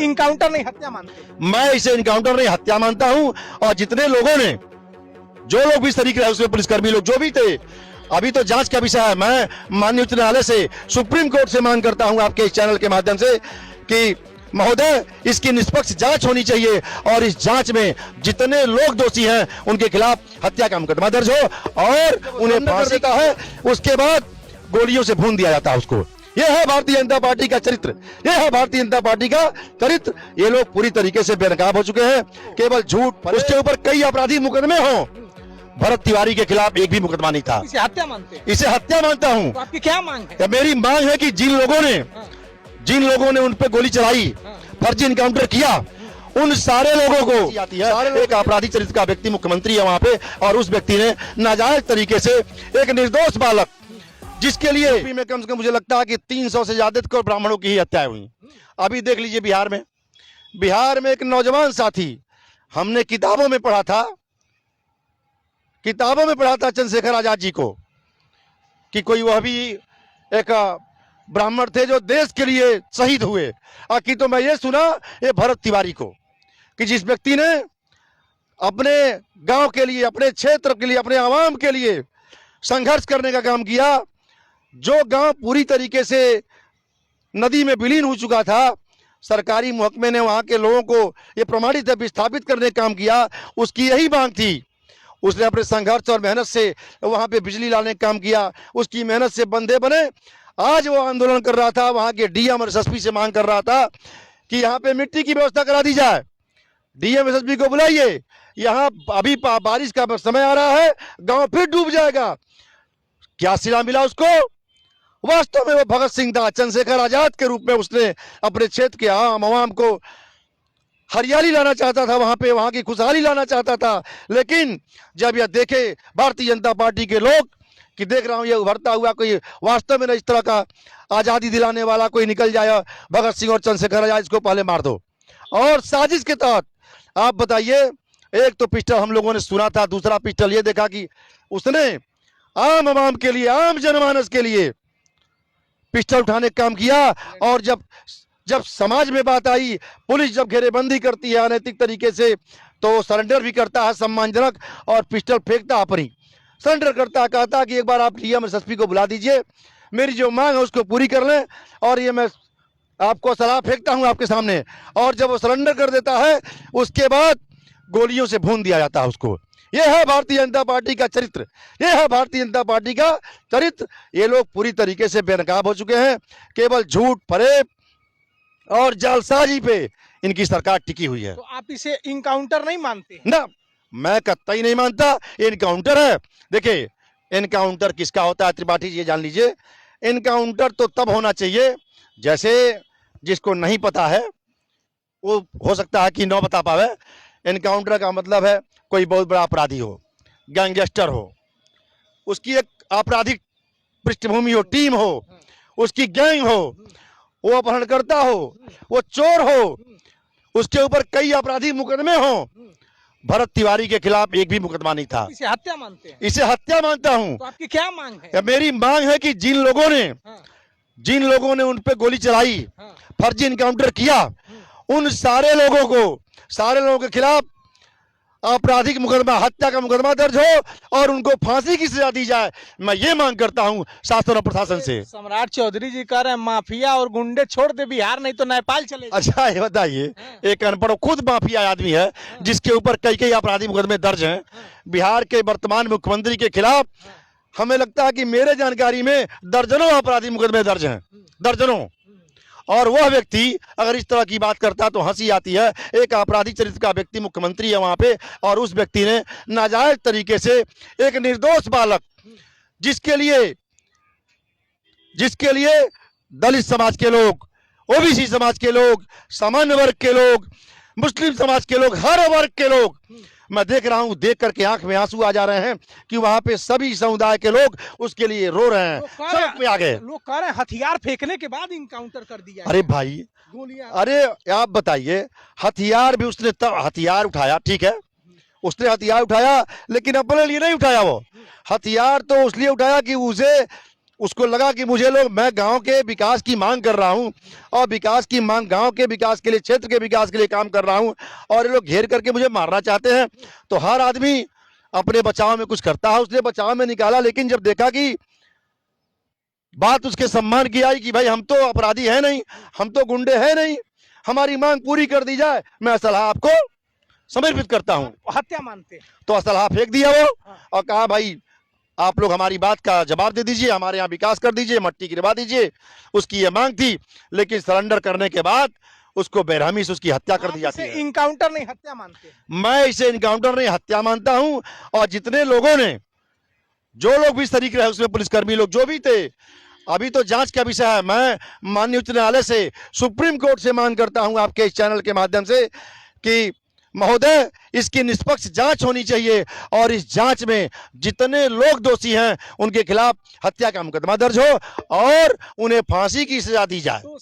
Encounter नहीं हत्या मानते? मैं इसे इनकाउंटर नहीं हत्या मानता हूं। और जितने लोगों ने, जो लोग भी शरीक रहे उसमें, पुलिसकर्मी लोग जो भी थे, अभी तो जांच का विषय है। मैं माननीय उच्च न्यायालय से, सुप्रीम कोर्ट से मांग करता हूं आपके इस चैनल के माध्यम से कि महोदय इसकी निष्पक्ष जांच होनी चाहिए और इस जांच में जितने लोग दोषी हैं उनके खिलाफ हत्या का मुकदमा दर्ज हो और उन्हें फांसी का है, उसके बाद गोलियों से भून दिया जाता है उसको। यह है भारतीय जनता पार्टी का चरित्र, यह है भारतीय जनता पार्टी का चरित्र। ये लोग पूरी तरीके से बेनकाब हो चुके हैं। केवल झूठ, उसके ऊपर कई आपराधिक मुकदमे हों, भरत तिवारी के खिलाफ एक भी मुकदमा नहीं था। इसे हत्या मानते हैं? इसे हत्या मानता हूं। तो आपकी क्या मांग है? मेरी मांग है कि जिन लोगों ने उन पे गोली चलाई, फर्जी इनकाउंटर किया, उन सारे लोगों को, एक आपराधिक चरित्र का व्यक्ति मुख्यमंत्री है वहां पे, और उस व्यक्ति ने नाजायज तरीके से एक निर्दोष बालक, जिसके लिए में कम से कम मुझे लगता है कि 300 से ज्यादा ब्राह्मणों की ही हत्याएं हुई। अभी देख लीजिए बिहार में एक नौजवान साथी, हमने किताबों में पढ़ा था चंद्रशेखर आजाद जी को कि कोई वह भी एक ब्राह्मण थे जो देश के लिए शहीद हुए। कि तो मैं ये सुना ये भरत तिवारी को कि जिस व्यक्ति ने अपने गांव के लिए, अपने क्षेत्र के लिए, अपने आवाम के लिए संघर्ष करने का काम किया, जो गांव पूरी तरीके से नदी में विलीन हो चुका था, सरकारी महकमे ने वहां के लोगों को ये प्रमाणित है विस्थापित करने का काम किया, उसकी यही मांग थी। उसने अपने संघर्ष और मेहनत से वहां पे बिजली लाने का काम किया, उसकी मेहनत से बंदे बने। आज वो आंदोलन कर रहा था, वहां के डीएम और एसएसपी से मांग कर रहा था कि यहाँ पे मिट्टी की व्यवस्था करा दी जाए। डीएम एसएसपी को बुलाइए, यहाँ अभी बारिश का समय आ रहा है, गांव फिर डूब जाएगा। क्या सिला मिला उसको? वास्तव में वो भगत सिंह था, चंद्रशेखर आजाद के रूप में उसने अपने क्षेत्र के आवाम को हरियाली लाना चाहता था, वहां पे वहां की खुशहाली लाना चाहता था। लेकिन जब यह देखे भारतीय जनता पार्टी के लोग कि देख रहा हूं ये उभरता हुआ कोई वास्तव में इस तरह का आजादी दिलाने वाला कोई निकल जाए, भगत सिंह और चंद्रशेखर आजाद, इसको पहले मार दो। और साजिश के तहत आप बताइए, एक तो पिस्टल हम लोगों ने सुना था, दूसरा पिस्टल ये देखा कि उसने आम आवाम के लिए, आम जनमानस के लिए पिस्टल उठाने का काम किया। और जब समाज में बात आई, पुलिस जब घेरेबंदी करती है अनैतिक तरीके से, तो सरेंडर भी करता है सम्मानजनक, और पिस्टल फेंकता अपनी सरेंडर करता, कहता कि एक बार आप डीएम एसएसपी को बुला दीजिए, मेरी जो मांग है उसको पूरी कर लें, और ये मैं आपको सलाह फेंकता हूं आपके सामने। और जब वो सरेंडर कर देता है, उसके बाद गोलियों से भून दिया जाता है उसको। यह है भारतीय जनता पार्टी का चरित्र, यह है भारतीय जनता पार्टी का चरित्र। ये लोग पूरी तरीके से बेनकाब हो चुके हैं। केवल झूठ, फरेब और जालसाजी पे इनकी सरकार टिकी हुई है। तो आप इसे इनकाउंटर नहीं मानते? ना, मैं कतई नहीं मानता इनकाउंटर है। देखिए, इनकाउंटर किसका होता है त्रिपाठी जी, ये जान लीजिए। इनकाउंटर तो तब होना चाहिए जैसे जिसको नहीं पता है वो हो सकता है कि न बता पावे। इनकाउंटर का मतलब है कोई बहुत बड़ा अपराधी हो, गैंगस्टर हो, उसकी एक आपराधिक पृष्ठभूमि हो, टीम हो, उसकी गैंग हो, वो अपहरणकर्ता हो, वो चोर हो, उसके ऊपर कई आपराधिक मुकदमे हो। भरत तिवारी के खिलाफ एक भी मुकदमा नहीं था। इसे हत्या मानते हैं? इसे हत्या मानता हूं। तो आपकी क्या मांग है? मेरी मांग है कि जिन लोगों ने उन पे गोली चलाई, फर्जी इनकाउंटर किया, उन सारे लोगों के खिलाफ आपराधिक मुकदमा, हत्या का मुकदमा दर्ज हो और उनको फांसी की सजा दी जाए। मैं ये मांग करता हूं शासन और प्रशासन से। सम्राट चौधरी जी कह रहे हैं माफिया और गुंडे छोड़ दे बिहार, नहीं तो नेपाल चले। अच्छा, ये बताइए, एक अनपढ़ खुद माफिया आदमी है जिसके ऊपर कई आपराधिक मुकदमे दर्ज हैं। बिहार के वर्तमान मुख्यमंत्री के खिलाफ हमें लगता है कि मेरे जानकारी में दर्जनों आपराधिक मुकदमे दर्ज हैं, दर्जनों। और वह व्यक्ति अगर इस तरह की बात करता तो हंसी आती है। एक आपराधिक चरित्र का व्यक्ति मुख्यमंत्री है वहां पे, और उस व्यक्ति ने नाजायज तरीके से एक निर्दोष बालक, जिसके लिए दलित समाज के लोग, ओबीसी समाज के लोग, सामान्य वर्ग के लोग, मुस्लिम समाज के लोग, हर वर्ग के लोग, मैं देख रहा हूं, देख करके आंख में आंसू आ जा रहे हैं कि वहां पे सभी समुदाय के लोग उसके लिए रो रहे हैं, सड़क पे आ गए। लोग कह रहे हैं हथियार फेंकने के बाद इनकाउंटर कर दिया। अरे भाई, गोलियां, अरे आप बताइए, हथियार भी उसने तब हथियार उठाया, ठीक है, उसने हथियार उठाया, लेकिन अपने लिए नहीं उठाया। वो हथियार तो उसलिए उठाया कि उसको लगा कि मुझे लोग, मैं गांव के विकास की मांग कर रहा हूं और विकास की मांग, गांव के विकास के लिए, क्षेत्र के विकास के लिए काम कर रहा हूं और ये लोग घेर करके मुझे मारना चाहते हैं। तो हर आदमी अपने बचाव में कुछ करता है, उसने बचाव में निकाला। लेकिन जब देखा कि बात उसके सम्मान की आई कि भाई हम तो अपराधी है नहीं, हम तो गुंडे हैं नहीं, हमारी मांग पूरी कर दी जाए, मैं असलहा आपको समर्पित करता हूं। हत्या मानते हैं। तो असलहा फेंक दिया वो और कहा भाई आप लोग हमारी बात का जवाब दे दीजिए, हमारे यहाँ विकास कर दीजिए, मट्टी गिरवा दीजिए। उसकी ये मांग थी, लेकिन सरेंडर करने के बाद उसको बेरहमी से उसकी हत्या कर दी जाती है। इनकाउंटर नहीं, हत्या मानते हैं। मैं इसे इनकाउंटर नहीं, हत्या मानता हूं। और जितने लोगों ने, जो लोग भी शरीक रहे उसमें, पुलिसकर्मी लोग जो भी थे, अभी तो जांच का विषय है। मैं माननीय उच्च न्यायालय से, सुप्रीम कोर्ट से मांग करता हूं आपके इस चैनल के माध्यम से कि महोदय इसकी निष्पक्ष जांच होनी चाहिए और इस जांच में जितने लोग दोषी हैं उनके खिलाफ हत्या का मुकदमा दर्ज हो और उन्हें फांसी की सजा दी जाए। तो